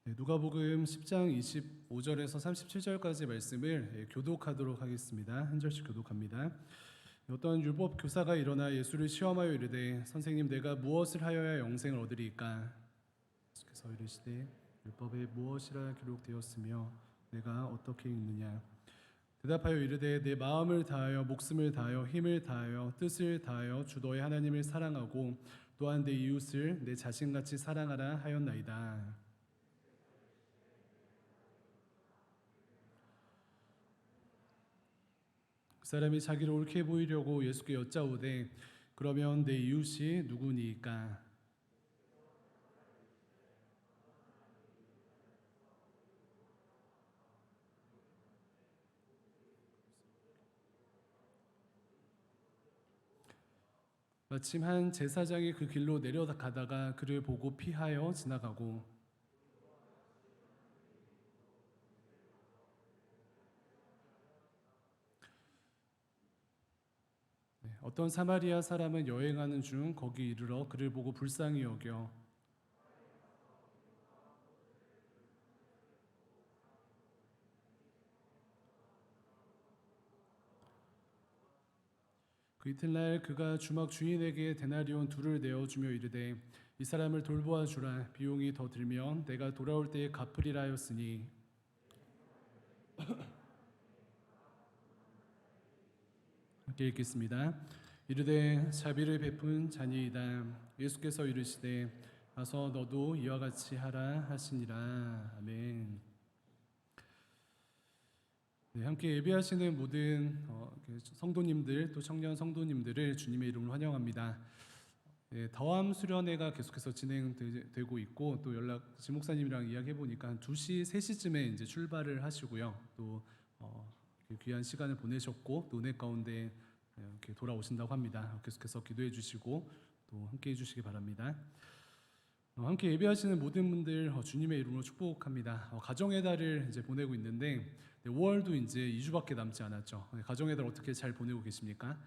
누가복음 10장 25절에서 37절까지 말씀을 교독하도록 하겠습니다. 한 절씩 교독합니다. 어떤 율법 교사가 일어나 예수를 시험하여 이르되 선생님 내가 무엇을 하여야 영생을 얻으리이까? 예수께서 이르시되 율법에 무엇이라 기록되었으며 내가 어떻게 읽느냐? 대답하여 이르되 내 마음을 다하여 목숨을 다하여 힘을 다하여 뜻을 다하여 주 너의 하나님을 사랑하고 또한 내 이웃을 내 자신같이 사랑하라 하였나이다. 그 사람이 자기를 옳게 보이려고 예수께 여짜오되 그러면 내 이웃이 누구니까? 마침 한 제사장이 그 길로 내려가다가 그를 보고 피하여 지나가고 어떤 사마리아 사람은 여행하는 중 거기 이르러 그를 보고 불쌍히 여겨 그 이튿날 그가 주막 주인에게 데나리온 둘을 내어주며 이르되 이 사람을 돌보아 주라 비용이 더 들면 내가 돌아올 때에 갚으리라 하였으니 함께 읽겠습니다. 이르되 자비를 베푼 자니이다. 예수께서 이르시되 가서 너도 이와 같이 하라 하시니라. 아멘. 네, 함께 예배하시는 모든 성도님들 또 청년 성도님들을 주님의 이름으로 환영합니다. 네, 더함 수련회가 계속해서 진행되고 있고 또 지 목사님이랑 이야기해 보니까 한 2시, 3시쯤에 이제 출발을 하시고요. 또 귀한 시간을 보내셨고 또 은혜 가운데 이렇게 돌아오신다고 합니다. 계속해서 기도해 주시고 또 함께 해 주시기 바랍니다. 함께 예배하시는 모든 분들 주님의 이름으로 축복합니다. 가정의 달을 이제 보내고 있는데 5월도 이제 2주밖에 남지 않았죠. 가정의 달 어떻게 잘 보내고 계십니까?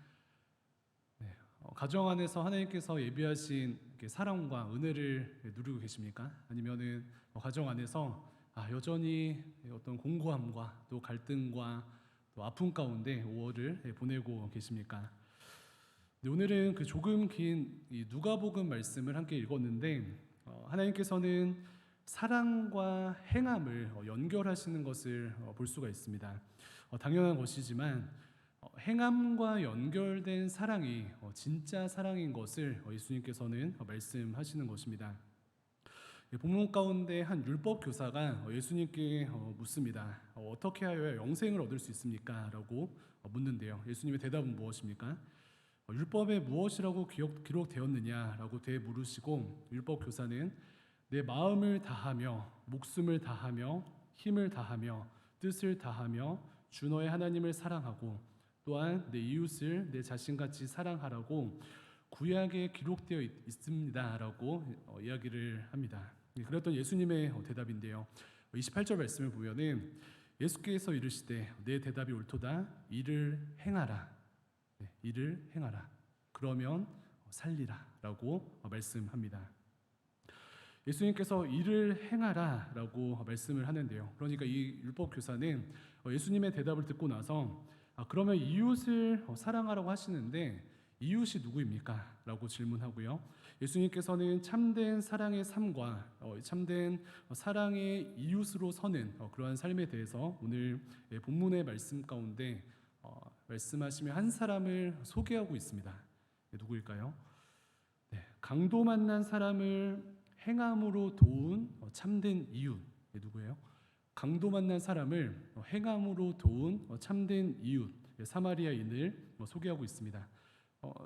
네, 가정 안에서 하나님께서 예비하신 사랑과 은혜를 누리고 계십니까? 아니면은 가정 안에서 여전히 어떤 공고함과 또 갈등과 또 아픔 가운데 5월을 보내고 계십니까? 네, 오늘은 그 조금 긴 누가복음 말씀을 함께 읽었는데 하나님께서는 사랑과 행함을 연결하시는 것을 볼 수가 있습니다. 당연한 것이지만 행함과 연결된 사랑이 진짜 사랑인 것을 예수님께서는 말씀하시는 것입니다. 본문 가운데 한 율법 교사가 예수님께 묻습니다. 어떻게 하여야 영생을 얻을 수 있습니까? 라고 묻는데요. 예수님의 대답은 무엇입니까? 율법에 무엇이라고 기록되었느냐라고 되물으시고 율법 교사는 내 마음을 다하며 목숨을 다하며 힘을 다하며 뜻을 다하며 주 너의 하나님을 사랑하고 또한 내 이웃을 내 자신같이 사랑하라고 구약에 기록되어 있습니다라고 이야기를 합니다. 그랬던 예수님의 대답인데요. 28절 말씀을 보면은 예수께서 이르시되 내 대답이 옳도다 이를 행하라. 네, 이를 행하라. 그러면 살리라라고 말씀합니다. 예수님께서 이를 행하라라고 말씀을 하는데요. 그러니까 이 율법 교사는 예수님의 대답을 듣고 나서 그러면 이웃을 사랑하라고 하시는데 이웃이 누구입니까? 라고 질문하고요. 예수님께서는 참된 사랑의 삶과 참된 사랑의 이웃으로 서는 그러한 삶에 대해서 오늘 본문의 말씀 가운데 말씀하시며 한 사람을 소개하고 있습니다. 누구일까요? 네, 강도 만난 사람을 행함으로 도운 참된 이웃. 누구예요? 강도 만난 사람을 행함으로 도운 참된 이웃 사마리아인을 소개하고 있습니다.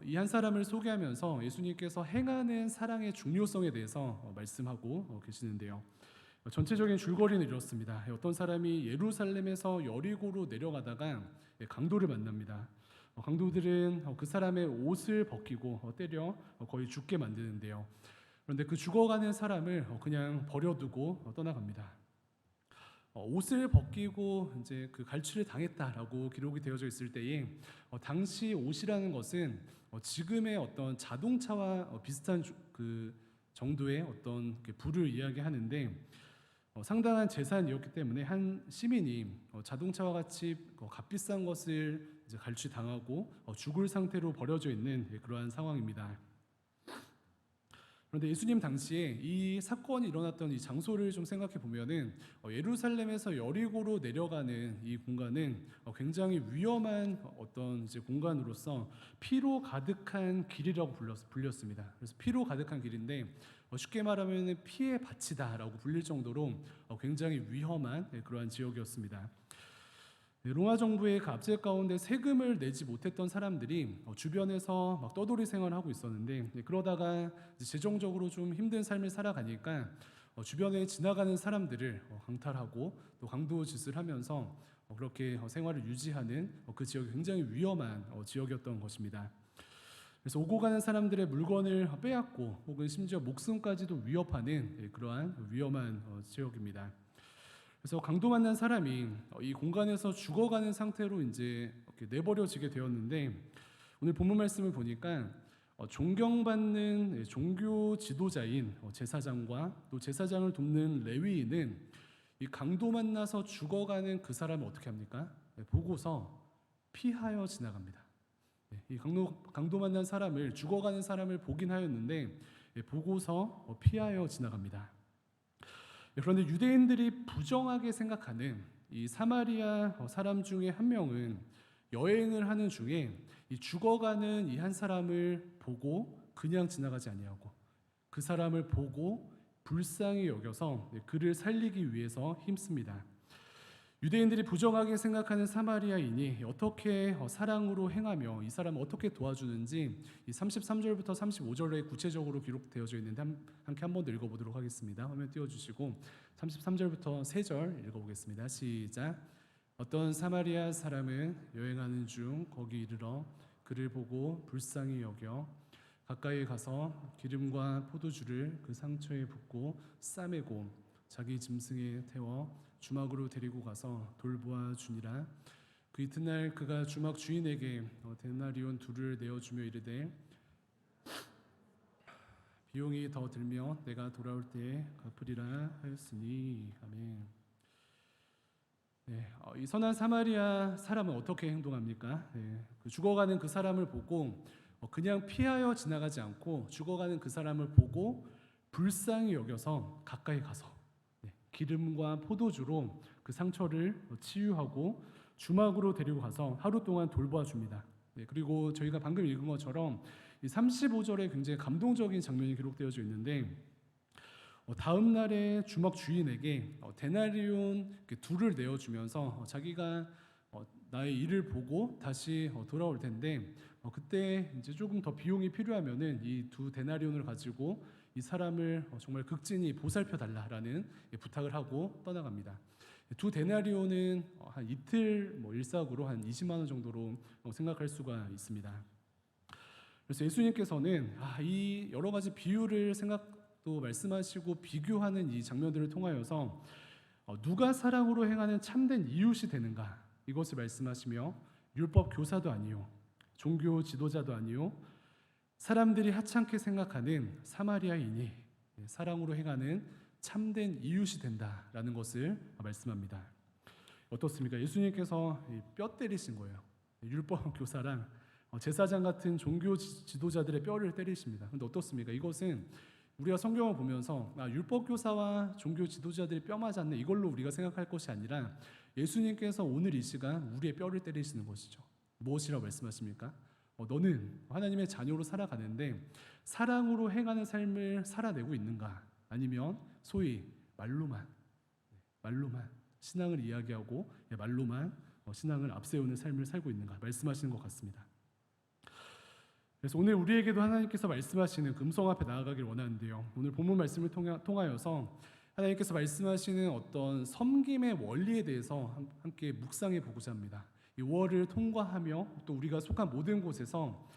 이 한 사람을 소개하면서 예수님께서 행하는 사랑의 중요성에 대해서 말씀하고 계시는데요. 전체적인 줄거리는 이렇습니다. 어떤 사람이 예루살렘에서 여리고로 내려가다가 강도를 만납니다. 강도들은 그 사람의 옷을 벗기고 때려 거의 죽게 만드는데요. 그런데 그 죽어가는 사람을 그냥 버려두고 떠나갑니다. 옷을 벗기고 이제 그 갈취를 당했다라고 기록이 되어져 있을 때에 당시 옷이라는 것은 지금의 어떤 자동차와 비슷한 그 정도의 어떤 부를 이야기하는데 상당한 재산이었기 때문에 한 시민이 자동차와 같이 값비싼 것을 이제 갈취당하고 죽을 상태로 버려져 있는 그러한 상황입니다. 그런데 예수님 당시에 이 사건이 일어났던 이 장소를 좀 생각해 보면은 예루살렘에서 여리고로 내려가는 이 공간은 굉장히 위험한 어떤 이제 공간으로서 피로 가득한 길이라고 불렸습니다. 그래서 피로 가득한 길인데 쉽게 말하면 피의 밭이다라고 불릴 정도로 굉장히 위험한 그러한 지역이었습니다. 로마 정부의 그 압제 가운데 세금을 내지 못했던 사람들이 주변에서 막 떠돌이 생활을 하고 있었는데, 그러다가 재정적으로 좀 힘든 삶을 살아가니까 주변에 지나가는 사람들을 강탈하고 또 강도짓을 하면서 그렇게 생활을 유지하는 그 지역이 굉장히 위험한 지역이었던 것입니다. 그래서 오고 가는 사람들의 물건을 빼앗고 혹은 심지어 목숨까지도 위협하는 그러한 위험한 지역입니다. 그래서 강도 만난 사람이 이 공간에서 죽어가는 상태로 이제 이렇게 내버려지게 되었는데, 오늘 본문 말씀을 보니까 존경받는 종교 지도자인 제사장과 또 제사장을 돕는 레위인은 이 강도 만나서 죽어가는 그 사람을 어떻게 합니까? 보고서 피하여 지나갑니다. 이 강도 만난 사람을, 죽어가는 사람을 보긴 하였는데 보고서 피하여 지나갑니다. 그런데 유대인들이 부정하게 생각하는 이 사마리아 사람 중에 한 명은 여행을 하는 중에 이 죽어가는 이 한 사람을 보고 그냥 지나가지 아니하고 그 사람을 보고 불쌍히 여겨서 그를 살리기 위해서 힘씁니다. 유대인들이 부정하게 생각하는 사마리아인이 어떻게 사랑으로 행하며 이 사람을 어떻게 도와주는지 이 33절부터 35절에 구체적으로 기록되어져 있는데 함께 한번 더 읽어보도록 하겠습니다. 화면 띄워주시고 33절부터 3절 읽어보겠습니다. 시작. 어떤 사마리아 사람은 여행하는 중 거기 이르러 그를 보고 불쌍히 여겨 가까이 가서 기름과 포도주를 그 상처에 붓고 싸매고 자기 짐승에 태워 주막으로 데리고 가서 돌보아 주니라. 그 이튿날 그가 주막 주인에게 데나리온 둘을 내어주며 이르되 비용이 더 들며 내가 돌아올 때에 갚으리라 하였으니. 아멘. 이 선한 사마리아 사람은 어떻게 행동합니까? 그 죽어가는 그 사람을 보고 그냥 피하여 지나가지 않고 죽어가는 그 사람을 보고 불쌍히 여겨서 가까이 가서 기름과 포도주로 그 상처를 치유하고 주막으로 데리고 가서 하루 동안 돌보아 줍니다. 그리고 저희가 방금 읽은 것처럼 이 35절에 굉장히 감동적인 장면이 기록되어져 있는데, 다음 날에 주막 주인에게 데나리온 둘을 내어주면서 자기가 나의 일을 보고 다시 돌아올 텐데 그때 이제 조금 더 비용이 필요하면은 이 두 데나리온을 가지고 이 사람을 정말 극진히 보살펴 달라라는 부탁을 하고 떠나갑니다. 두 데나리온은 한 이틀 일삭으로 한 20만 원 정도로 생각할 수가 있습니다. 그래서 예수님께서는 이 여러 가지 비유를 또 말씀하시고 비교하는 이 장면들을 통하여서 누가 사랑으로 행하는 참된 이웃이 되는가 이것을 말씀하시며, 율법 교사도 아니요 종교 지도자도 아니요 사람들이 하찮게 생각하는 사마리아인이 사랑으로 행하는 참된 이웃이 된다라는 것을 말씀합니다. 어떻습니까? 예수님께서 뼈 때리신 거예요. 율법 교사랑 제사장 같은 종교 지도자들의 뼈를 때리십니다. 그런데 어떻습니까? 이것은 우리가 성경을 보면서 율법 교사와 종교 지도자들이 뼈 맞았네 이걸로 우리가 생각할 것이 아니라 예수님께서 오늘 이 시간 우리의 뼈를 때리시는 것이죠. 무엇이라고 말씀하십니까? 너는 하나님의 자녀로 살아가는데 사랑으로 행하는 삶을 살아내고 있는가? 아니면 소위 말로만 신앙을 이야기하고 말로만 신앙을 앞세우는 삶을 살고 있는가 말씀하시는 것 같습니다. 그래서 오늘 우리에게도 하나님께서 말씀하시는 금성 앞에 나아가길 원하는데요. 오늘 본문 말씀을 통하여서 하나님께서 말씀하시는 어떤 섬김의 원리에 대해서 함께 묵상해 보고자 합니다. 이 월을 통과하며 또 우리가 속한 모든 곳에서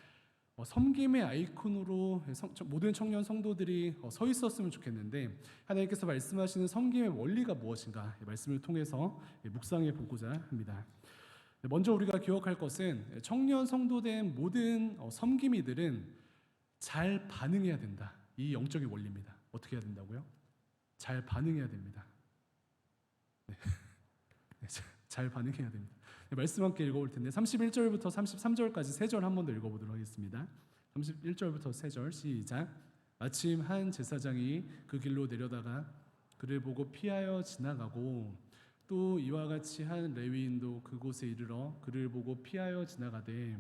섬김의 아이콘으로 모든 청년 성도들이 서 있었으면 좋겠는데, 하나님께서 말씀하시는 섬김의 원리가 무엇인가 말씀을 통해서 묵상해 보고자 합니다. 먼저 우리가 기억할 것은 청년 성도된 모든 섬김이들은 잘 반응해야 된다. 이 영적인 원리입니다. 어떻게 해야 된다고요? 잘 반응해야 됩니다. 잘 반응해야 됩니다. 말씀 함께 읽어볼 텐데 31절부터 33절까지 세 절 한 번 더 읽어보도록 하겠습니다. 31절부터 세 절 시작. 마침 한 제사장이 그 길로 내려다가 그를 보고 피하여 지나가고 또 이와 같이 한 레위인도 그곳에 이르러 그를 보고 피하여 지나가되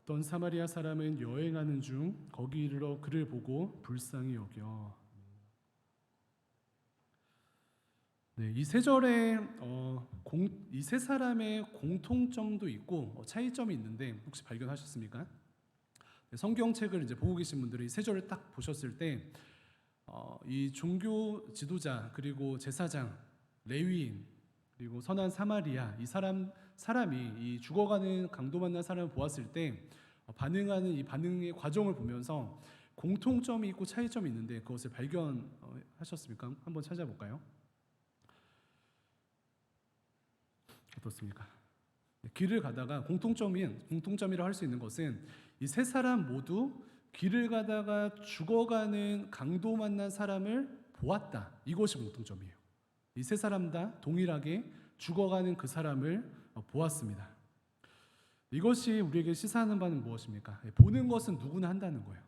어떤 사마리아 사람은 여행하는 중 거기 이르러 그를 보고 불쌍히 여겨. 네, 이 세 절에 이 세 사람의 공통점도 있고 차이점이 있는데 혹시 발견하셨습니까? 네, 성경책을 이제 보고 계신 분들이 이 세 절을 딱 보셨을 때 이 종교 지도자 그리고 제사장, 레위인 그리고 선한 사마리아 이 사람이 이 죽어가는 강도 만난 사람을 보았을 때 반응하는 이 반응의 과정을 보면서 공통점이 있고 차이점이 있는데 그것을 발견하셨습니까? 한번 찾아볼까요? 어떻습니까? 길을 가다가 공통점이라 할 수 있는 것은 이 세 사람 모두 길을 가다가 죽어가는 강도 만난 사람을 보았다. 이것이 공통점이에요. 이 세 사람 다 동일하게 죽어가는 그 사람을 보았습니다. 이것이 우리에게 시사하는 바는 무엇입니까? 보는 것은 누구나 한다는 거예요.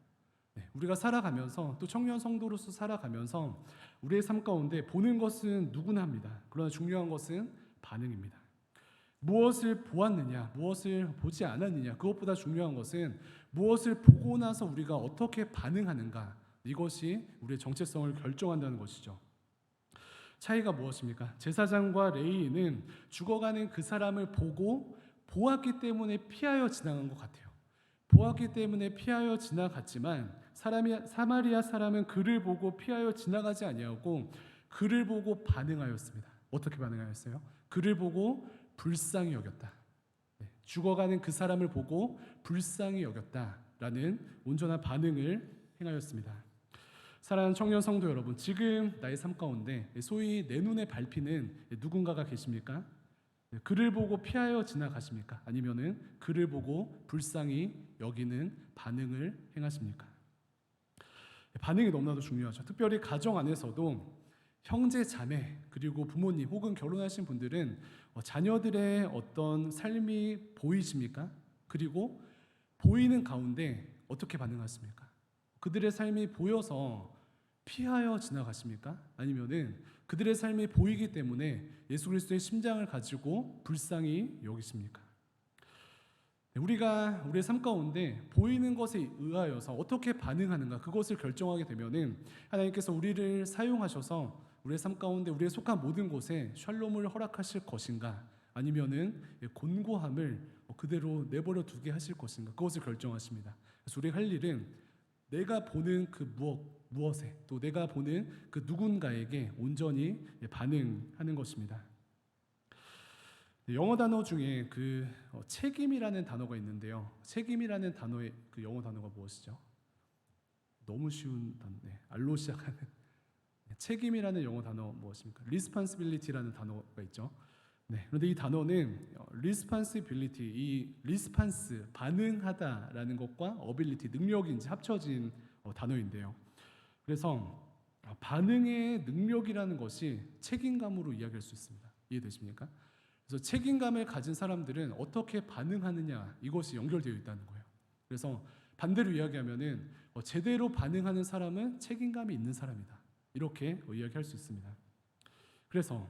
우리가 살아가면서 또 청년 성도로서 살아가면서 우리의 삶 가운데 보는 것은 누구나 합니다. 그러나 중요한 것은 반응입니다. 무엇을 보았느냐, 무엇을 보지 않았느냐, 그것보다 중요한 것은 무엇을 보고 나서 우리가 어떻게 반응하는가, 이것이 우리의 정체성을 결정한다는 것이죠. 차이가 무엇입니까? 제사장과 레위인은 죽어가는 그 사람을 보았기 때문에 피하여 지나간 것 같아요. 보았기 때문에 피하여 지나갔지만 사마리아 사람은 그를 보고 피하여 지나가지 아니하고 그를 보고 반응하였습니다. 어떻게 반응하였어요? 그를 보고 불쌍히 여겼다. 죽어가는 그 사람을 보고 불쌍히 여겼다라는 온전한 반응을 행하였습니다. 사랑하는 청년 성도 여러분, 지금 나의 삶 가운데 소위 내 눈에 밟히는 누군가가 계십니까? 그를 보고 피하여 지나가십니까? 아니면은 그를 보고 불쌍히 여기는 반응을 행하십니까? 반응이 너무나도 중요하죠. 특별히 가정 안에서도 형제, 자매, 그리고 부모님 혹은 결혼하신 분들은 자녀들의 어떤 삶이 보이십니까? 그리고 보이는 가운데 어떻게 반응하십니까? 그들의 삶이 보여서 피하여 지나가십니까? 아니면은 그들의 삶이 보이기 때문에 예수 그리스도의 심장을 가지고 불쌍히 여기십니까? 우리가 우리의 삶 가운데 보이는 것에 의하여서 어떻게 반응하는가, 그것을 결정하게 되면은 하나님께서 우리를 사용하셔서 우리의 삶 가운데 우리의 속한 모든 곳에 샬롬을 허락하실 것인가, 아니면은 곤고함을 그대로 내버려 두게 하실 것인가, 그것을 결정하십니다. 그래서 우리가 할 일은 내가 보는 그 무엇에, 또 내가 보는 그 누군가에게 온전히 반응하는 것입니다. 영어 단어 중에 그 책임이라는 단어가 있는데요. 책임이라는 단어의 그 영어 단어가 무엇이죠? 너무 쉬운 단어. 알로 시작하는 책임이라는 영어 단어 무엇입니까? responsibility라는 단어가 있죠. 그런데 이 단어는 responsibility, 이 response, 반응하다라는 것과 ability, 능력이 이제 합쳐진 단어인데요. 그래서 반응의 능력이라는 것이 책임감으로 이야기할 수 있습니다. 이해되십니까? 그래서 책임감을 가진 사람들은 어떻게 반응하느냐, 이것이 연결되어 있다는 거예요. 그래서 반대로 이야기하면은 제대로 반응하는 사람은 책임감이 있는 사람이다, 이렇게 이야기할 수 있습니다. 그래서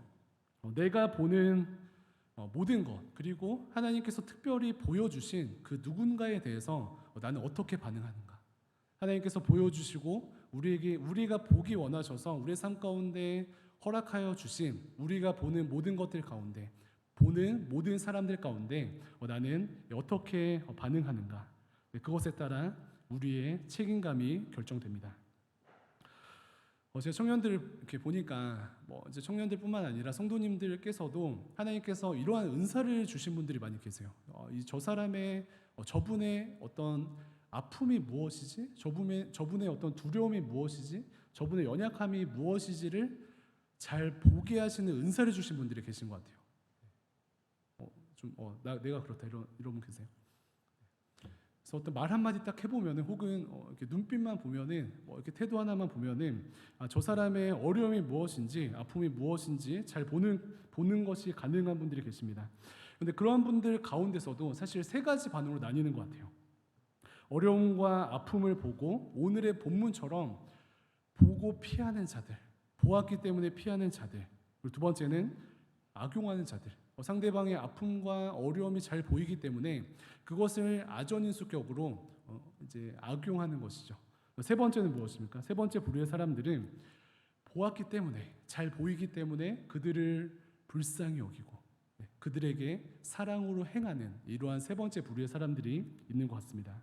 내가 보는 모든 것, 그리고 하나님께서 특별히 보여주신 그 누군가에 대해서 나는 어떻게 반응하는가, 하나님께서 보여주시고 우리가 보기 원하셔서 우리의 삶 가운데 허락하여 주신 우리가 보는 모든 것들 가운데, 보는 모든 사람들 가운데 나는 어떻게 반응하는가, 그것에 따라 우리의 책임감이 결정됩니다. 제가 청년들 이렇게 보니까 이제 청년들뿐만 아니라 성도님들께서도 하나님께서 이러한 은사를 주신 분들이 많이 계세요. 저 사람의 저분의 어떤 아픔이 무엇이지? 저분의 어떤 두려움이 무엇이지? 저분의 연약함이 무엇이지를 잘 보게 하시는 은사를 주신 분들이 계신 것 같아요. 내가 그렇다 이런 분 계세요. 그래서 어떤 말 한마디 딱 해보면은 혹은 이렇게 눈빛만 보면은 이렇게 태도 하나만 보면은 저 사람의 어려움이 무엇인지 아픔이 무엇인지 잘 보는 것이 가능한 분들이 계십니다. 근데 그러한 분들 가운데서도 사실 세 가지 반응으로 나뉘는 것 같아요. 어려움과 아픔을 보고 오늘의 본문처럼 보고 피하는 자들, 보았기 때문에 피하는 자들. 그리고 두 번째는 악용하는 자들. 상대방의 아픔과 어려움이 잘 보이기 때문에 그것을 아전인수격으로 이제 악용하는 것이죠. 세 번째는 무엇입니까? 세 번째 부류의 사람들은 보았기 때문에 잘 보이기 때문에 그들을 불쌍히 여기고 그들에게 사랑으로 행하는 이러한 세 번째 부류의 사람들이 있는 것 같습니다.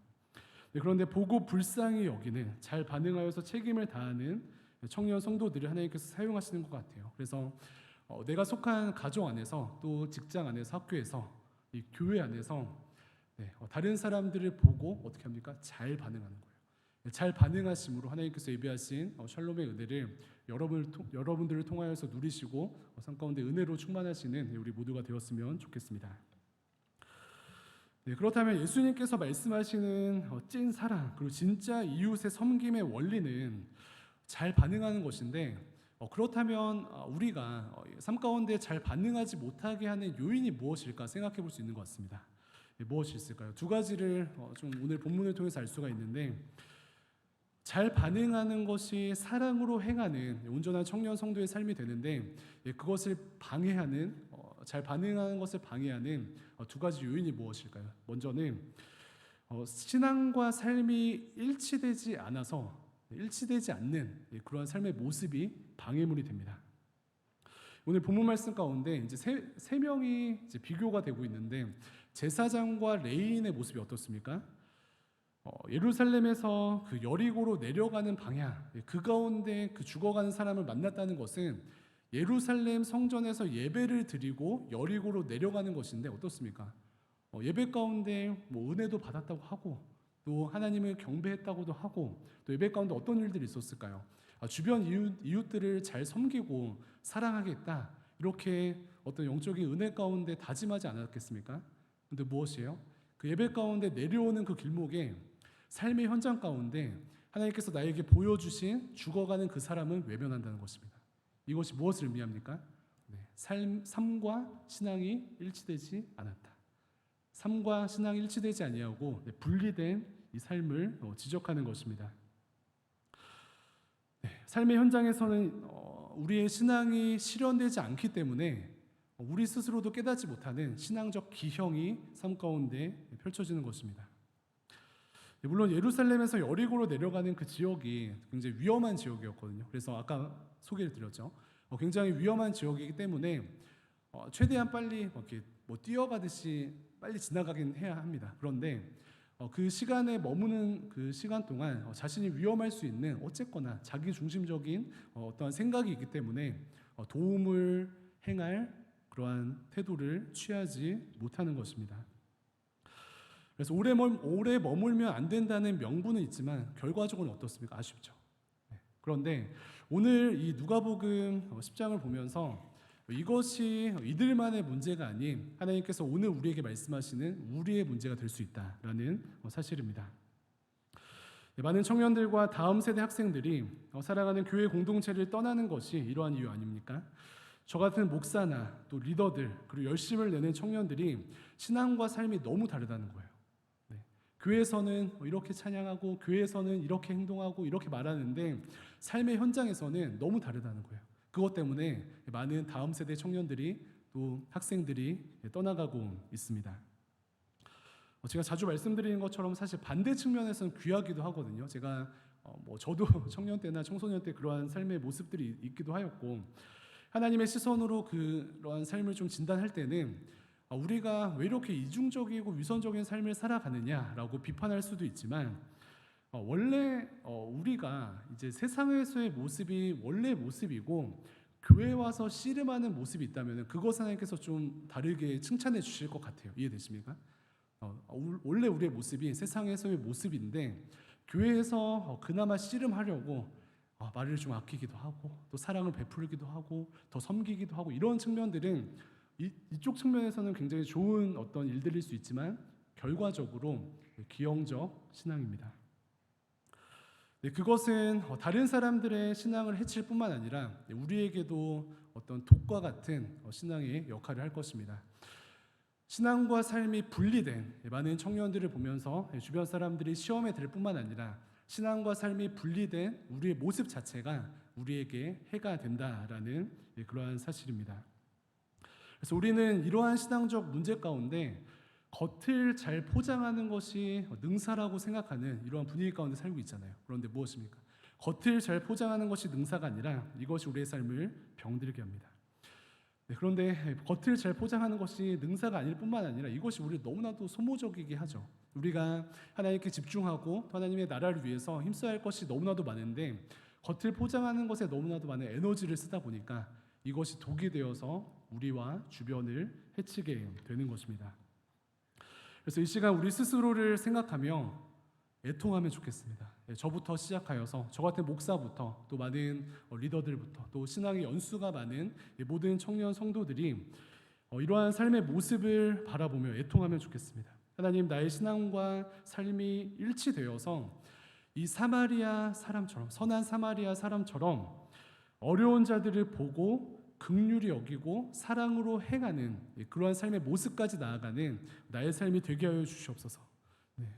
그런데 보고 불쌍히 여기는 잘 반응하여서 책임을 다하는 청년 성도들을 하나님께서 사용하시는 것 같아요. 그래서 내가 속한 가정 안에서 또 직장 안에서 학교에서 이 교회 안에서 다른 사람들을 보고 어떻게 합니까? 잘 반응하는 거예요. 잘 반응하심으로 하나님께서 예비하신 샬롬의 은혜를 여러분들을 통하여서 누리시고 삶 가운데 은혜로 충만하시는 우리 모두가 되었으면 좋겠습니다. 그렇다면 예수님께서 말씀하시는 찐 사랑 그리고 진짜 이웃의 섬김의 원리는 잘 반응하는 것인데 그렇다면 우리가 삶 가운데 잘 반응하지 못하게 하는 요인이 무엇일까 생각해 볼 수 있는 것 같습니다. 무엇이 있을까요? 두 가지를 좀 오늘 본문을 통해서 알 수가 있는데 잘 반응하는 것이 사랑으로 행하는 온전한 청년 성도의 삶이 되는데 그것을 방해하는 잘 반응하는 것을 방해하는 두 가지 요인이 무엇일까요? 먼저는 신앙과 삶이 일치되지 않는 그러한 삶의 모습이 방해물이 됩니다. 오늘 본문 말씀 가운데 이제 세 명이 이제 비교가 되고 있는데 제사장과 레위인의 모습이 어떻습니까? 예루살렘에서 그 여리고로 내려가는 방향, 그 가운데 그 죽어가는 사람을 만났다는 것은 예루살렘 성전에서 예배를 드리고 여리고로 내려가는 것인데 어떻습니까? 예배 가운데 뭐 은혜도 받았다고 하고 또 하나님을 경배했다고도 하고 또 예배 가운데 어떤 일들이 있었을까요? 주변 이웃들을 잘 섬기고 사랑하겠다 이렇게 어떤 영적인 은혜 가운데 다짐하지 않았겠습니까? 근데 무엇이에요? 그 예배 가운데 내려오는 그 길목에 삶의 현장 가운데 하나님께서 나에게 보여주신 죽어가는 그 사람을 외면한다는 것입니다. 이것이 무엇을 의미합니까? 삶과 신앙이 일치되지 않았다. 삶과 신앙이 일치되지 아니하고 분리된 이 삶을 지적하는 것입니다. 삶의 현장에서는 우리의 신앙이 실현되지 않기 때문에 우리 스스로도 깨닫지 못하는 신앙적 기형이 삶 가운데 펼쳐지는 것입니다. 물론 예루살렘에서 여리고로 내려가는 그 지역이 굉장히 위험한 지역이었거든요. 그래서 아까 소개를 드렸죠. 굉장히 위험한 지역이기 때문에 최대한 빨리 이렇게 뛰어가듯이 빨리 지나가긴 해야 합니다. 그런데 그 시간에 머무는 그 시간 동안 자신이 위험할 수 있는 어쨌거나 자기 중심적인 어떠한 생각이 있기 때문에 도움을 행할 그러한 태도를 취하지 못하는 것입니다. 그래서 오래 머물면 안 된다는 명분은 있지만 결과적으로는 어떻습니까? 아쉽죠. 그런데 오늘 이 누가복음 10장을 보면서 이것이 이들만의 문제가 아닌 하나님께서 오늘 우리에게 말씀하시는 우리의 문제가 될 수 있다라는 사실입니다. 많은 청년들과 다음 세대 학생들이 살아가는 교회 공동체를 떠나는 것이 이러한 이유 아닙니까? 저 같은 목사나 또 리더들 그리고 열심을 내는 청년들이 신앙과 삶이 너무 다르다는 거예요. 교회에서는 이렇게 찬양하고 교회에서는 이렇게 행동하고 이렇게 말하는데 삶의 현장에서는 너무 다르다는 거예요. 그것 때문에 많은 다음 세대 청년들이 또 학생들이 떠나가고 있습니다. 제가 자주 말씀드리는 것처럼 사실 반대 측면에서는 귀하기도 하거든요. 제가 저도 청년 때나 청소년 때 그러한 삶의 모습들이 있기도 하였고 하나님의 시선으로 그러한 삶을 좀 진단할 때는 우리가 왜 이렇게 이중적이고 위선적인 삶을 살아가느냐라고 비판할 수도 있지만 원래 우리가 이제 세상에서의 모습이 원래 모습이고 교회 와서 씨름하는 모습이 있다면 그것 하나님께서 좀 다르게 칭찬해 주실 것 같아요. 이해되십니까? 원래 우리의 모습이 세상에서의 모습인데 교회에서 그나마 씨름하려고 말을 좀 아끼기도 하고 또 사랑을 베풀기도 하고 더 섬기기도 하고 이런 측면들은 이쪽 측면에서는 굉장히 좋은 어떤 일들일 수 있지만 결과적으로 기형적 신앙입니다. 네, 그것은 다른 사람들의 신앙을 해칠 뿐만 아니라 우리에게도 어떤 독과 같은 신앙의 역할을 할 것입니다. 신앙과 삶이 분리된 많은 청년들을 보면서 주변 사람들이 시험에 들 뿐만 아니라 신앙과 삶이 분리된 우리의 모습 자체가 우리에게 해가 된다라는 그러한 사실입니다. 그래서 우리는 이러한 신앙적 문제 가운데 겉을 잘 포장하는 것이 능사라고 생각하는 이러한 분위기 가운데 살고 있잖아요. 그런데 무엇입니까? 겉을 잘 포장하는 것이 능사가 아니라 이것이 우리의 삶을 병들게 합니다. 네, 그런데 겉을 잘 포장하는 것이 능사가 아닐 뿐만 아니라 이것이 우리를 너무나도 소모적이게 하죠. 우리가 하나님께 집중하고 하나님의 나라를 위해서 힘써야 할 것이 너무나도 많은데 겉을 포장하는 것에 너무나도 많은 에너지를 쓰다 보니까 이것이 독이 되어서 우리와 주변을 해치게 되는 것입니다. 그래서 이 시간 우리 스스로를 생각하며 애통하면 좋겠습니다. 저부터 시작하여서 저 같은 목사부터 또 많은 리더들부터 또 신앙의 연수가 많은 모든 청년 성도들이 이러한 삶의 모습을 바라보며 애통하면 좋겠습니다. 하나님, 나의 신앙과 삶이 일치되어서 이 사마리아 사람처럼, 선한 사마리아 사람처럼 어려운 자들을 보고 긍휼히 여기고 사랑으로 행하는 그러한 삶의 모습까지 나아가는 나의 삶이 되게 하여 주시옵소서.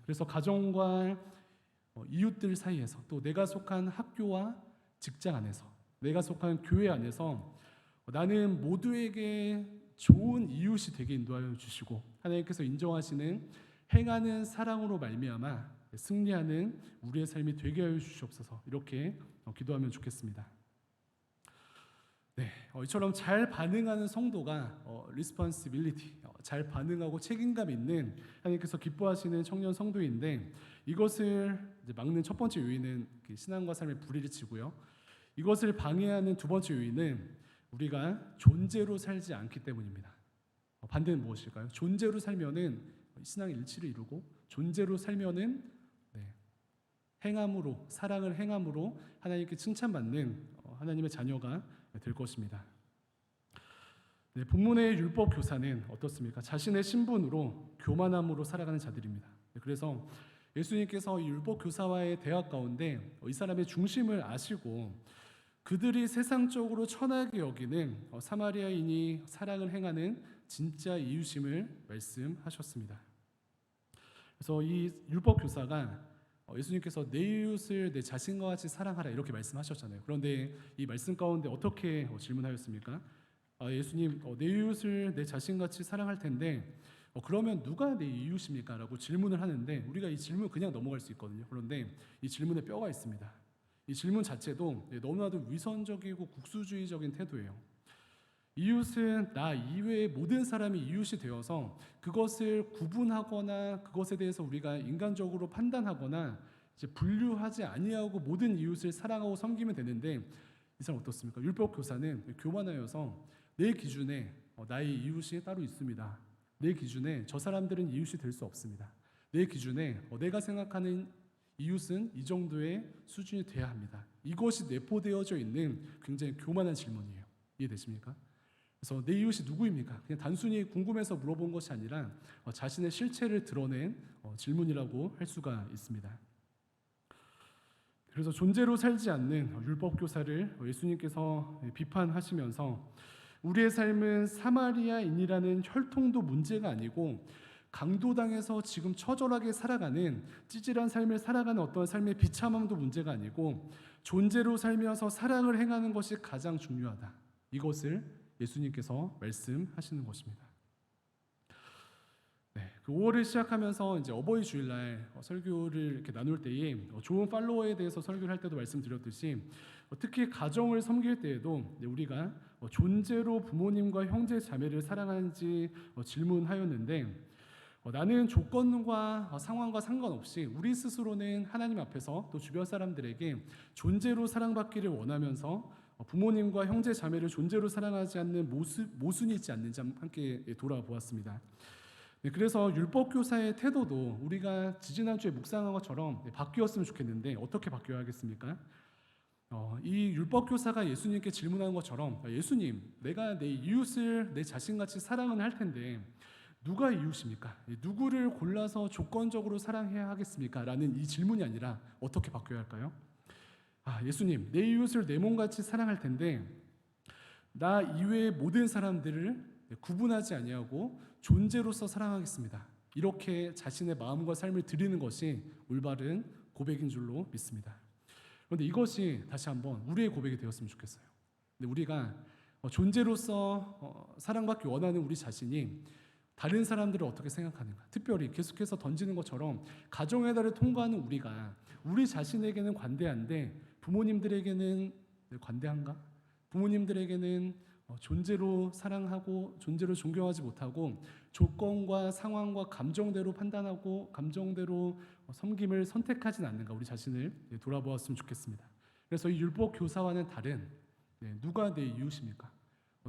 그래서 가정과 이웃들 사이에서 또 내가 속한 학교와 직장 안에서 내가 속한 교회 안에서 나는 모두에게 좋은 이웃이 되게 인도하여 주시고 하나님께서 인정하시는 행하는 사랑으로 말미암아 승리하는 우리의 삶이 되게 하여 주시옵소서. 이렇게 기도하면 좋겠습니다. 네, 이처럼 잘 반응하는 성도가 responsibility, 잘 반응하고 책임감 있는 하나님께서 기뻐하시는 청년 성도인데 이것을 이제 막는 첫 번째 요인은 신앙과 삶의 불이를 치고요. 이것을 방해하는 두 번째 요인은 우리가 존재로 살지 않기 때문입니다. 반대는 무엇일까요? 존재로 살면은 신앙의 일치를 이루고 존재로 살면은 행함으로 사랑을 행함으로 하나님께 칭찬받는 하나님의 자녀가 될 것입니다. 네, 본문의 율법 교사는 어떻습니까? 자신의 신분으로 교만함으로 살아가는 자들입니다. 그래서 예수님께서 이 율법 교사와의 대화 가운데 이 사람의 중심을 아시고 그들이 세상적으로 천하게 여기는 사마리아인이 사랑을 행하는 진짜 이웃임을 말씀하셨습니다. 그래서 이 율법 교사가 예수님께서 내 이웃을 내 자신과 같이 사랑하라 이렇게 말씀하셨잖아요. 그런데 이 말씀 가운데 어떻게 질문하였습니까? 예수님, 내 이웃을 내 자신같이 사랑할 텐데 그러면 누가 내 이웃입니까? 라고 질문을 하는데 우리가 이 질문 그냥 넘어갈 수 있거든요. 그런데 이 질문에 뼈가 있습니다. 이 질문 자체도 너무나도 위선적이고 국수주의적인 태도예요. 이웃은 나 이외의 모든 사람이 이웃이 되어서 그것을 구분하거나 그것에 대해서 우리가 인간적으로 판단하거나 이제 분류하지 아니하고 모든 이웃을 사랑하고 섬기면 되는데 이 사람 어떻습니까? 율법 교사는 교만하여서 내 기준에 나의 이웃이 따로 있습니다. 내 기준에 저 사람들은 이웃이 될 수 없습니다. 내 기준에 내가 생각하는 이웃은 이 정도의 수준이 돼야 합니다. 이것이 내포되어져 있는 굉장히 교만한 질문이에요. 이해되십니까? 그래서 내 이웃이 누구입니까? 그냥 단순히 궁금해서 물어본 것이 아니라 자신의 실체를 드러낸 질문이라고 할 수가 있습니다. 그래서 존재로 살지 않는 율법 교사를 예수님께서 비판하시면서 우리의 삶은 사마리아인이라는 혈통도 문제가 아니고 강도당에서 지금 처절하게 살아가는 찌질한 삶을 살아가는 어떤 삶의 비참함도 문제가 아니고 존재로 살면서 사랑을 행하는 것이 가장 중요하다. 이것을 예수님께서 말씀하시는 것입니다. 네, 그 5월을 시작하면서 이제 어버이 주일날 설교를 이렇게 나눌 때에 좋은 팔로워에 대해서 설교를 할 때도 말씀드렸듯이 특히 가정을 섬길 때에도 우리가 존재로 부모님과 형제 자매를 사랑하는지 질문하였는데 나는 조건과 상황과 상관없이 우리 스스로는 하나님 앞에서 또 주변 사람들에게 존재로 사랑받기를 원하면서 부모님과 형제 자매를 존재로 사랑하지 않는 모순이 있지 않는지 함께 돌아보았습니다. 네, 그래서 율법 교사의 태도도 우리가 지지난주에 묵상한 것처럼 바뀌었으면 좋겠는데 어떻게 바뀌어야 하겠습니까? 이 율법 교사가 예수님께 질문한 것처럼 예수님, 내가 내 이웃을 내 자신같이 사랑은 할 텐데 누가 이웃입니까? 누구를 골라서 조건적으로 사랑해야 하겠습니까? 라는 이 질문이 아니라 어떻게 바뀌어야 할까요? 예수님, 내 이웃을 내 몸같이 사랑할 텐데 나 이외의 모든 사람들을 구분하지 아니하고 존재로서 사랑하겠습니다. 이렇게 자신의 마음과 삶을 드리는 것이 올바른 고백인 줄로 믿습니다. 그런데 이것이 다시 한번 우리의 고백이 되었으면 좋겠어요. 근데 우리가 존재로서 사랑받기 원하는 우리 자신이 다른 사람들을 어떻게 생각하는가, 특별히 계속해서 던지는 것처럼 가정의 달을 통과하는 우리가 우리 자신에게는 관대한데 부모님들에게는 관대한가? 부모님들에게는 존재로 사랑하고 존재로 존경하지 못하고 조건과 상황과 감정대로 판단하고 감정대로 섬김을 선택하진 않는가, 우리 자신을 돌아보았으면 좋겠습니다. 그래서 이 율법 교사와는 다른 누가 내 이웃입니까?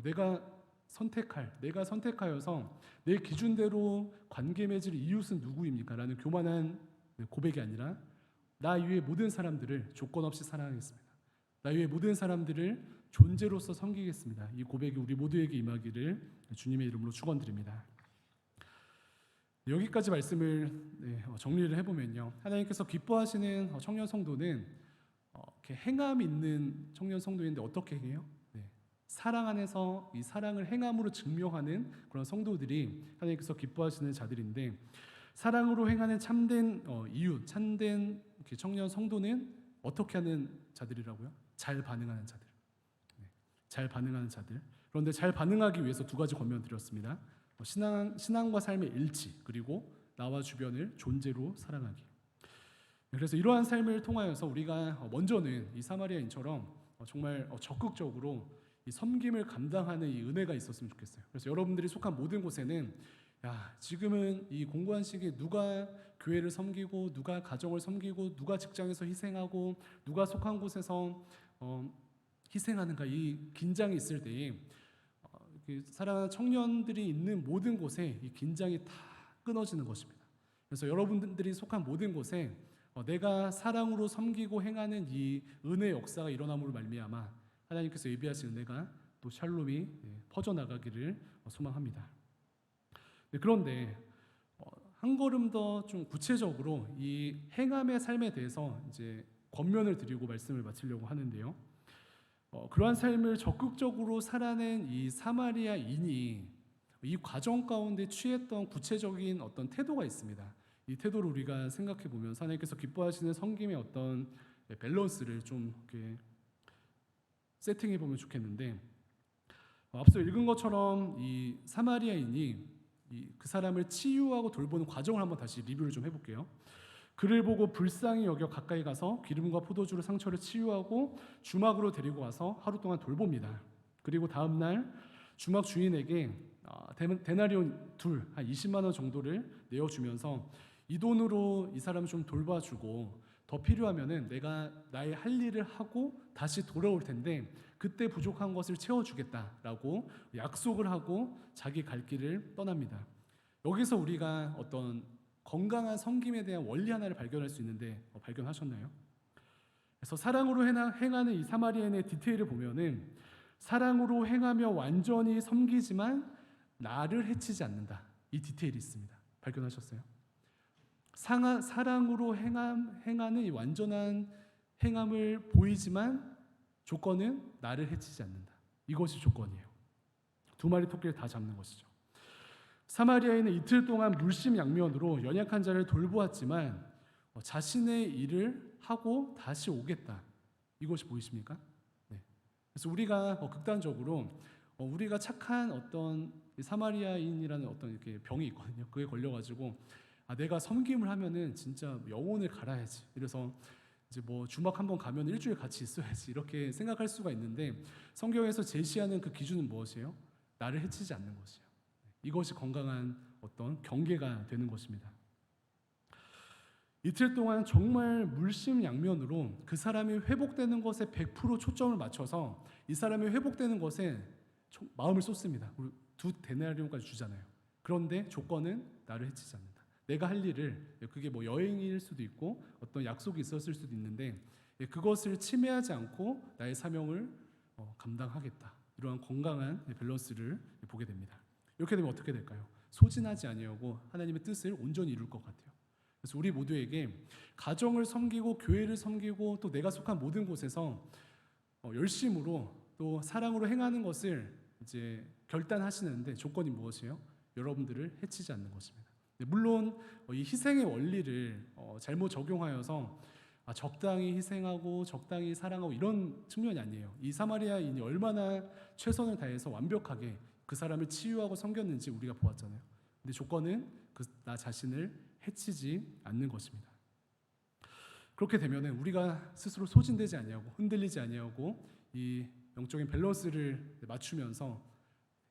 내가 선택하여서 내 기준대로 관계 맺을 이웃은 누구입니까? 라는 교만한 고백이 아니라 나 이외의 모든 사람들을 조건 없이 사랑하겠습니다. 나 이외의 모든 사람들을 존재로서 섬기겠습니다. 이 고백이 우리 모두에게 임하기를 주님의 이름으로 축원드립니다. 여기까지 말씀을 정리를 해보면요, 하나님께서 기뻐하시는 청년 성도는 이렇게 행함 있는 청년 성도인데 어떻게 해요? 사랑 안에서 이 사랑을 행함으로 증명하는 그런 성도들이 하나님께서 기뻐하시는 자들인데, 사랑으로 행하는 참된 이웃, 참된 청년 성도는 어떻게 하는 자들이라고요? 잘 반응하는 자들. 잘 반응하는 자들. 그런데 잘 반응하기 위해서 두 가지 권면 드렸습니다. 신앙과 삶의 일치, 그리고 나와 주변을 존재로 사랑하기. 그래서 이러한 삶을 통하여서 우리가 먼저는 이 사마리아인처럼 정말 적극적으로 이 섬김을 감당하는 이 은혜가 있었으면 좋겠어요. 그래서 여러분들이 속한 모든 곳에는 지금은 이 공고한 시기에 누가 교회를 섬기고 누가 가정을 섬기고 누가 직장에서 희생하고 누가 속한 곳에서 희생하는가, 이 긴장이 있을 때에 사랑하는 청년들이 있는 모든 곳에 이 긴장이 다 끊어지는 것입니다. 그래서 여러분들이 속한 모든 곳에 내가 사랑으로 섬기고 행하는 이 은혜의 역사가 일어남으로 말미암아 하나님께서 예비하신 은혜가 또 샬롬이 퍼져나가기를 소망합니다. 그런데 한 걸음 더 좀 구체적으로 이 행함의 삶에 대해서 이제 권면을 드리고 말씀을 마치려고 하는데요. 그러한 삶을 적극적으로 살아낸 이 사마리아인이 이 과정 가운데 취했던 구체적인 어떤 태도가 있습니다. 이 태도를 우리가 생각해 보면 하나님께서 기뻐하시는 섬김의 어떤 밸런스를 좀 이렇게 세팅해 보면 좋겠는데, 앞서 읽은 것처럼 이 사마리아인이 그 사람을 치유하고 돌보는 과정을 한번 다시 리뷰를 좀 해볼게요. 그를 보고 불쌍히 여겨 가까이 가서 기름과 포도주로 상처를 치유하고 주막으로 데리고 와서 하루 동안 돌봅니다. 그리고 다음 날 주막 주인에게 데나리온 둘, 한 20만 원 정도를 내어주면서 이 돈으로 이 사람을 좀 돌봐주고 더 필요하면은 내가 나의 할 일을 하고 다시 돌아올 텐데 그때 부족한 것을 채워주겠다라고 약속을 하고 자기 갈 길을 떠납니다. 여기서 우리가 어떤 건강한 섬김에 대한 원리 하나를 발견할 수 있는데 발견하셨나요? 그래서 사랑으로 행하는 이 사마리아인의 디테일을 보면은 사랑으로 행하며 완전히 섬기지만 나를 해치지 않는다. 이 디테일이 있습니다. 발견하셨어요? 사랑으로 행하는 이 완전한 행함을 보이지만 조건은 나를 해치지 않는다. 이것이 조건이에요. 두 마리 토끼를 다 잡는 것이죠. 사마리아인은 이틀 동안 물심양면으로 연약한 자를 돌보았지만 자신의 일을 하고 다시 오겠다. 이것이 보이십니까? 네. 그래서 우리가 극단적으로 우리가 착한 어떤 사마리아인이라는 어떤 이렇게 병이 있거든요. 그게 걸려가지고 내가 섬김을 하면은 진짜 영혼을 갈아야지. 이래서 이제 뭐 주막 한번 가면 일주일 같이 있어야지 이렇게 생각할 수가 있는데, 성경에서 제시하는 그 기준은 무엇이에요? 나를 해치지 않는 것이에요. 이것이 건강한 어떤 경계가 되는 것입니다. 이틀 동안 정말 물심양면으로 그 사람이 회복되는 것에 100% 초점을 맞춰서 이 사람이 회복되는 것에 마음을 쏟습니다. 두 데나리온까지 주잖아요. 그런데 조건은 나를 해치지 않는다. 내가 할 일을, 그게 뭐 여행일 수도 있고 어떤 약속이 있었을 수도 있는데 그것을 침해하지 않고 나의 사명을 감당하겠다. 이러한 건강한 밸런스를 보게 됩니다. 이렇게 되면 어떻게 될까요? 소진하지 아니하고 하나님의 뜻을 온전히 이룰 것 같아요. 그래서 우리 모두에게 가정을 섬기고 교회를 섬기고 또 내가 속한 모든 곳에서 열심으로 또 사랑으로 행하는 것을 이제 결단하시는데 조건이 무엇이에요? 여러분들을 해치지 않는 것입니다. 물론 이 희생의 원리를 잘못 적용하여서 적당히 희생하고 적당히 사랑하고 이런 측면이 아니에요. 이 사마리아인이 얼마나 최선을 다해서 완벽하게 그 사람을 치유하고 섬겼는지 우리가 보았잖아요. 근데 조건은 나 자신을 해치지 않는 것입니다. 그렇게 되면 우리가 스스로 소진되지 아니하고 흔들리지 아니하고 이 영적인 밸런스를 맞추면서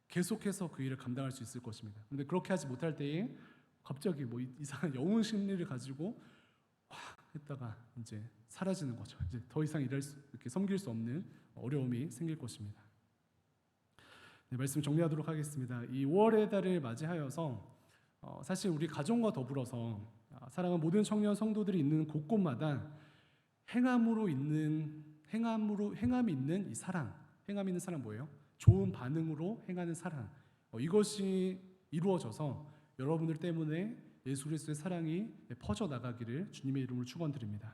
계속해서 그 일을 감당할 수 있을 것입니다. 그런데 그렇게 하지 못할 때에 갑자기 뭐 이상한 영웅 심리를 가지고 했다가 이제 사라지는 거죠. 이제 더 이상 이렇게 섬길 수 없는 어려움이 생길 것입니다. 네, 말씀 정리하도록 하겠습니다. 이 5월의 달을 맞이하여서 사실 우리 가정과 더불어서 사랑하는 모든 청년 성도들이 있는 곳곳마다 행함이 있는 이 사랑, 행함이 있는 사랑 뭐예요? 좋은 반응으로 행하는 사랑. 이것이 이루어져서 여러분들 때문에 예수 그리스도의 사랑이 퍼져 나가기를 주님의 이름으로 축원드립니다.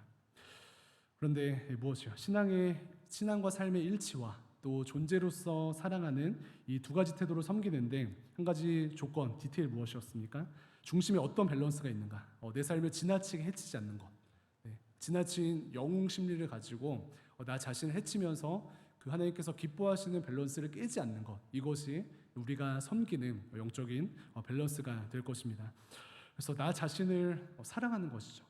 그런데 무엇이요? 신앙과 삶의 일치와 또 존재로서 사랑하는 이 두 가지 태도를 섬기는데 한 가지 조건, 디테일 무엇이었습니까? 중심에 어떤 밸런스가 있는가? 내 삶을 지나치게 해치지 않는 것. 지나친 영웅 심리를 가지고 나 자신을 해치면서 그 하나님께서 기뻐하시는 밸런스를 깨지 않는 것. 이것이 우리가 섬기는 영적인 밸런스가 될 것입니다. 그래서 나 자신을 사랑하는 것이죠.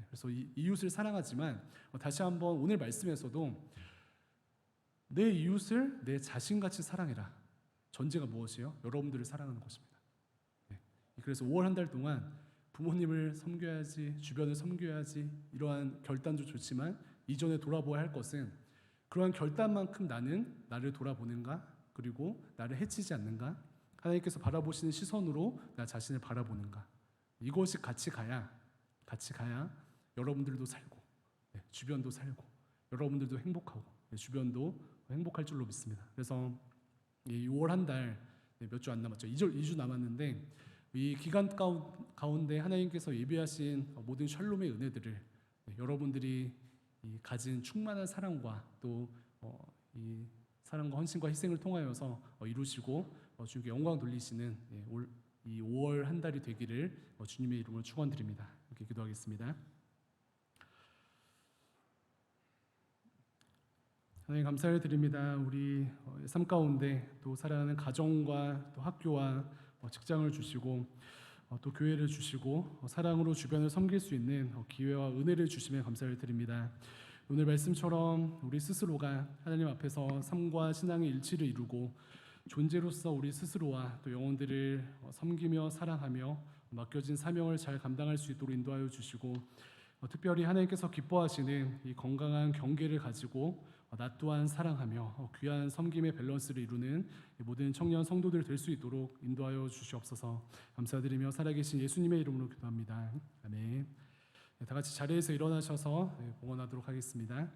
그래서 이웃을 사랑하지만 다시 한번 오늘 말씀에서도 내 이웃을 내 자신같이 사랑해라. 전제가 무엇이에요? 여러분들을 사랑하는 것입니다. 그래서 5월 한 달 동안 부모님을 섬겨야지, 주변을 섬겨야지 이러한 결단도 좋지만 이전에 돌아보아야 할 것은 그러한 결단만큼 나를 돌아보는가? 그리고 나를 해치지 않는가? 하나님께서 바라보시는 시선으로 나 자신을 바라보는가? 이것이 같이 가야 여러분들도 살고 주변도 살고 여러분들도 행복하고 주변도 행복할 줄로 믿습니다. 그래서 이 6월 한 달 몇 주 안 남았죠. 2주 남았는데 이 기간 가운데 하나님께서 예비하신 모든 샬롬의 은혜들을 여러분들이 가진 충만한 사랑과 또 이 사랑과 헌신과 희생을 통하여서 이루시고 주님께 영광 돌리시는 이 5월 한 달이 되기를 주님의 이름으로 축원드립니다. 이렇게 기도하겠습니다. 하나님 감사를 드립니다. 우리 삶 가운데 또 사랑하는 가정과 또 학교와 직장을 주시고 또 교회를 주시고 사랑으로 주변을 섬길 수 있는 기회와 은혜를 주시며 감사를 드립니다. 오늘 말씀처럼 우리 스스로가 하나님 앞에서 삶과 신앙의 일치를 이루고 존재로서 우리 스스로와 또 영혼들을 섬기며 사랑하며 맡겨진 사명을 잘 감당할 수 있도록 인도하여 주시고 특별히 하나님께서 기뻐하시는 이 건강한 경계를 가지고 나 또한 사랑하며 귀한 섬김의 밸런스를 이루는 모든 청년 성도들 될 수 있도록 인도하여 주시옵소서. 감사드리며 살아계신 예수님의 이름으로 기도합니다. 아멘. 다 같이 자리에서 일어나셔서 봉헌하도록 하겠습니다.